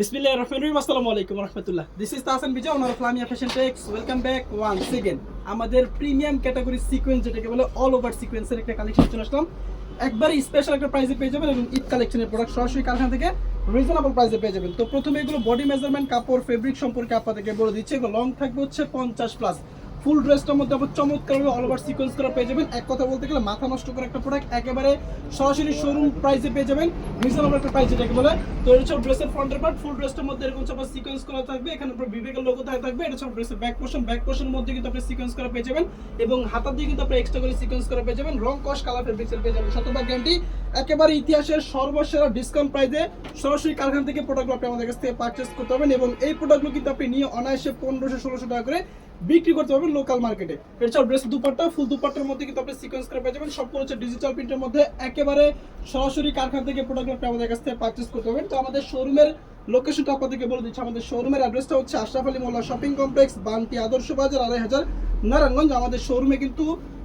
Bismillah ar-Rahman ar-Rahim. Assalamu alaikum wa rahmatullah. This is Tahsin Bija, owner of Lamia Fashion Techs. Welcome back once again. আমাদের premium category sequence যেটাকে বলে all over সিকোয়েন্সের একটা collection চলে আসলাম। একবারে special একটা প্রাইসে পেয়ে যাবেন এবং ঈদ কালেকশনের প্রোডাক্ট সরাসরি কারখানা থেকে রিজনেবল প্রাইসে পেয়ে যাবেন। তো প্রথমে এগুলো বডি মেজারমেন্ট, কাপড়, ফেব্রিক সম্পর্কে আপনাদেরকে বলে দিচ্ছি। এগুলো লং থাকবে হচ্ছে 50 প্লাস। ফুল ড্রেসটার মধ্যে আবার চমৎকারভাবে অল ওভার সিকোয়েন্স করা পেয়ে যাবেন। এক কথা বলতে গেলে মাথা নষ্ট করে একটা প্রোডাক্ট, একেবারে সরাসরি শোরুম প্রাইসে পেয়ে যাবেন, রিজনেবল একটা প্রাইস যেটাকে বলে। তো এটা হচ্ছে ড্রেসের ফ্রন্টের পার্ট, ফুল ড্রেসটার মধ্যে এরকম চাপা সিকোয়েন্স করা থাকবে, এখানে পুরো বিবেকের লোগো থাকবে। এটা হচ্ছে ড্রেসের ব্যাক পোর্শনের মধ্যে কিন্তু আপনি সিকোয়েন্স করা পেয়ে যাবেন এবং হাতার দিয়ে কিন্তু আপনি এক্সট্রা করে সিকোয়েন্স করা পেয়ে যাবেন। রং কস কালার ফেব্রিক্সের পেয়ে যাবেন, শতভাগ গ্যারান্টি। একেবারে ইতিহাসের সর্বসেরা ডিসকাউন্ট প্রাইসে সরাসরি কারখানা থেকে প্রোডাক্টগুলো আপনি আমাদের কাছ থেকে পারচেস করতে পারবেন এবং এই প্রোডাক্টগুলো কিন্তু আপনি নিয়ে অনায়াসে 1500-1600 টাকা করে বিক্রি করতে পারবেন লোকাল মার্কেটে। এছাড়াও ড্রেস দুপাট্টা, ফুল দুপাট্টার মধ্যে কিন্তু আপনি সিকোয়েন্স করে পেয়ে যাবেন। সবগুলো হচ্ছে ডিজিটাল প্রিন্টের মধ্যে, একেবারে সরাসরি কারখানা থেকে প্রোডাক্ট আপনি আমাদের কাছ থেকে পারচেস করতে পারবেন। তো আমাদের শোরুমের লোকেশনটা আপনাদেরকে বলে দিচ্ছি। আমাদের শোরুমের অ্যাড্রেসটা হচ্ছে আশরাফ আলী মোল্লা শপিং কমপ্লেক্স, বান্টি আদর্শ বাজার, 2500 নারায়ণগঞ্জ। আমাদের শোরুমে কিন্তু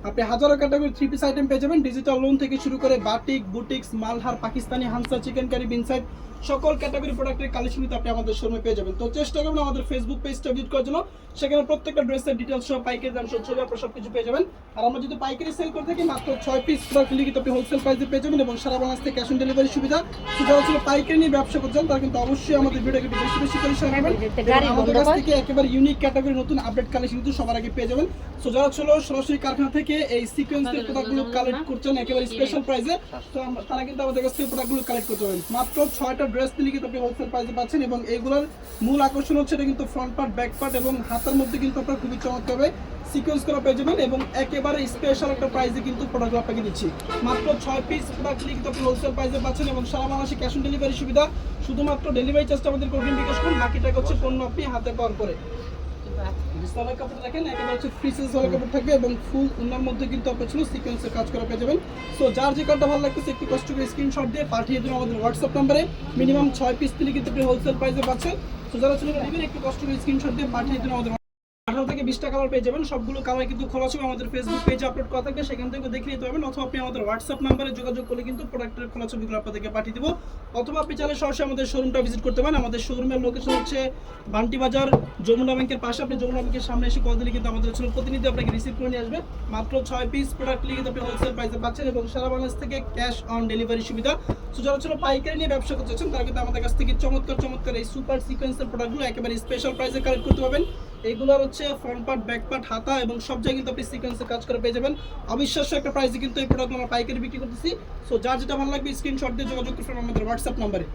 আপনি হাজারো ক্যাটাগরি 3 পিস আইটেম পেয়ে যাবেন, ডিজিটাল লোন থেকে শুরু করে batik, boutiques, Malhar, Pakistani, হানসা, chicken curry, বিনসাইড সকল ক্যাটাগরি প্রোডাক্টের কালেকশন কিন্তু আপনি আমাদের শোরুমে পেয়ে যাবেন। তো চেষ্টা করবেন আমাদের ফেসবুক পেজটা ভিজিট করার জন্য, সেখানে প্রত্যেকটা ড্রেসের ডিটেলস সহ পাইকারি দাম সহ ছবি আপনারা সবকিছু পেয়ে যাবেন। আর আমরা যদি পাইকারি সেল করে থাকি মাত্র 6 পিস প্রোডাক্ট নিলে কিন্তু আপনি হোলসেল প্রাইসে পেয়ে যাবেন এবং সারা বাংলাদেশ থেকে ক্যাশ অন ডেলিভারি সুবিধা। যারা ছিল পাইকারি নিয়ে ব্যবসা করছেন তারা কিন্তু অবশ্যই আমাদের ভিডিওকে বেশি বেশি করে শেয়ার করবেন। আমাদের কাছ থেকে একেবারে ইউনিক ক্যাটাগরি নতুন আপডেট কালেকশন কিন্তু সবার আগে পেয়ে যাবেন। সো যারা ছিল সরাসরি কারখানা থেকে এই সিকোয়েন্সের প্রোডাক্টগুলো কালেক্ট করছেন একেবারে স্পেশাল প্রাইসে, তো তারা কিন্তু আমাদের কাছ থেকে প্রোডাক্টগুলো কালেক্ট করতে পারবেন। মাত্র 6টা ড্রেস নিলে কিন্তু আপনি হোলসেল প্রাইসে পাচ্ছেন এবং এইগুলোর মূল আকর্ষণ হচ্ছে এটা কিন্তু ফ্রন্ট পার্ট, ব্যাক পার্ট এবং হাতার মধ্যে কিন্তু আপনারা খুবই চমৎকারভাবে সিকোয়েন্স করা পেয়ে যাবেন এবং একেবারে স্পেশাল একটা প্রাইসে কিন্তু প্রোডাক্টগুলো আপনাকে দিচ্ছি। মাত্র 6 পিস প্রোডাক্ট নিলে কিন্তু আপনি হোলসেল প্রাইসে পাচ্ছেন এবং সারা বাংলাদেশে ক্যাশ অন ডেলিভারি সুবিধা। শুধুমাত্র ডেলিভারি চার্জটা আমাদের অগ্রিম বিকাশ করুন, বাকিটা হচ্ছে পণ্য আপনি হাতে পাওয়ার পরে। বিসলামের কাপড় দেখেন একেবারে হচ্ছে ফ্রি সাইজ ওয়ালা কাপড় থাকবে এবং ফুল ওনার মধ্যে কিন্তু আপনার ছিল সিকোয়েন্সের কাজ করা পেয়ে যাবেন। সো যার যে কার্ডটা ভালো লাগতেছে একটু কষ্ট করে স্ক্রিনশট দিয়ে পাঠিয়ে দিন আমাদের হোয়াটসঅ্যাপ নাম্বারে। মিনিমাম 6 পিস দিলে কিন্তু আপনি হোলসেল প্রাইসে পাচ্ছেন। সো যারা ছিল নেবেন একটু কষ্ট করে স্ক্রিনশট দিয়ে পাঠিয়ে দিন আমাদের 18 থেকে 20টা কালার পেয়ে যাবেন। সবগুলো কালার কিন্তু খোলা ছবি আমাদের ফেসবুক পেজে আপলোড করা থাকবে, সেখান থেকে দেখে নিতে পারবেন। অথবা আপনি আমাদের হোয়াটসঅ্যাপ নাম্বারে যোগাযোগ করলে কিন্তু প্রোডাক্টের খোলা ছবিগুলো আপনাদেরকে পাঠিয়ে দেবো। অথবা আপনি চাইলে সরাসরি আমাদের শোরুমটা ভিজিট করতে পারেন। আমাদের শোরুমের লোকেশন হচ্ছে বান্টি বাজার, যমুনা ব্যাংকের পাশে। আপনি যমুনা ব্যাংকের সামনে এসে কল দিলে কিন্তু আমাদের প্রতিনিধি আপনাকে রিসিভ করে নিয়ে আসবে। মাত্র 6 পিস প্রোডাক্ট নিয়ে কিন্তু আপনি হোলসেল প্রাইসে পাচ্ছেন এবং সারা বাংলাদেশ থেকে ক্যাশ অন ডেলিভারি সুবিধা। সো যারা ছিল পাইকারি নিয়ে ব্যবসা করতে চাচ্ছেন তারা কিন্তু আমাদের কাছ থেকে চমৎকার এই সুপার সিকোয়েন্সের প্রোডাক্টগুলো একেবারে স্পেশাল প্রাইসে কালেক্ট করতে পারবেন। এইগুলোর হচ্ছে ফ্রন্ট পার্ট, ব্যাক পার্ট, হাতা এবং সব জায়গায় কিন্তু আপনি সিকোয়েন্সের কাজ করে পেয়ে যাবেন। অবিশ্বাস্য একটা প্রাইসে কিন্তু এই প্রোডাক্টগুলো আমরা পাইকারি বিক্রি করতেছি। সো যার যেটা ভালো লাগবে স্ক্রিনশট দিয়ে যোগাযোগ করবেন আমাদের হোয়াটসঅ্যাপ নাম্বারে।